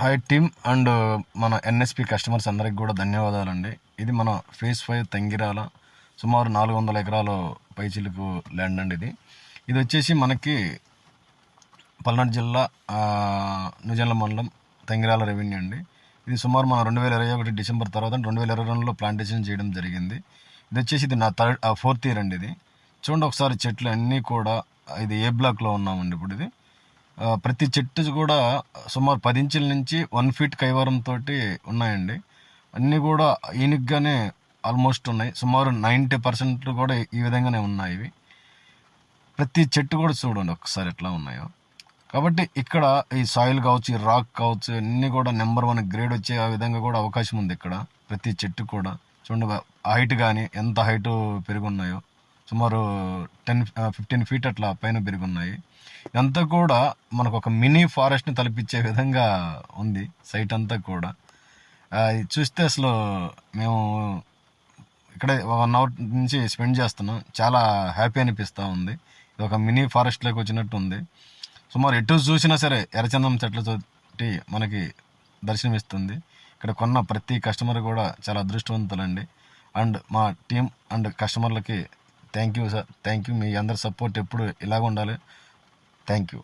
Hi team and మన NSP customers అందరికి కూడా ధన్యవాదాలండి. ఇది మన ఫేజ్ 5 తంగిరాల సుమారు 400 ఎకరాల పైచిలుకు ల్యాండ్ అండి. ఇది వచ్చేసి మనకి పల్నాడు జిల్లా నుజండ్ల మండలం తంగిరాల రెవెన్యూ అండి. ఇది సుమారు మన 2021 డిసెంబర్ తర్వాత 2022లో ప్లాంటేషన్ చేయడం జరిగింది. ఇది వచ్చేసి ఇది నా ఫోర్త్ ఇయర్ అండి. ఇది చూడండి ఒకసారి, చెట్లు అన్నీ కూడా ఇది ఏ బ్లాక్లో ఉన్నామండి. ఇప్పుడు ఇది ప్రతి చెట్టు కూడా సుమారు 10 ఇంచుల నుంచి 1 ఫీట్ కైవరంతో ఉన్నాయండి. అన్నీ కూడా ఈనిగ్గానే ఆల్మోస్ట్ ఉన్నాయి. సుమారు 90% కూడా ఈ విధంగానే ఉన్నాయి. ఇవి ప్రతి చెట్టు కూడా చూడండి ఒకసారి ఎట్లా ఉన్నాయో. కాబట్టి ఇక్కడ ఈ సాయిల్ కావచ్చు, ఈ రాక్ కావచ్చు, అన్నీ కూడా నెంబర్ 1 గ్రేడ్ వచ్చే ఆ విధంగా కూడా అవకాశం ఉంది. ఇక్కడ ప్రతి చెట్టు కూడా చూడండి, హైట్ కానీ ఎంత హైట్ పెరుగున్నాయో, సుమారు 10-15 ఫీట్ అట్లా పైన పెరుగున్నాయి. ఇదంతా కూడా మనకు ఒక మినీ ఫారెస్ట్ని తలపించే విధంగా ఉంది సైట్ అంతా కూడా. చూస్తే అసలు మేము ఇక్కడే 1 అవర్ నుంచి స్పెండ్ చేస్తున్నాం. చాలా హ్యాపీ అనిపిస్తూ ఉంది. ఇది ఒక మినీ ఫారెస్ట్లోకి వచ్చినట్టు ఉంది. సుమారు ఎటు చూసినా సరే ఎర్రచందనం చెట్లతోటి మనకి దర్శనమిస్తుంది. ఇక్కడ కొన్న ప్రతి కస్టమర్ కూడా చాలా అదృష్టవంతులండి. అండ్ మా టీం అండ్ కస్టమర్లకి thank you sir, thank you. మీ అందరి సపోర్ట్ ఎప్పుడు ఇలాగ ఉండాలి. Thank you.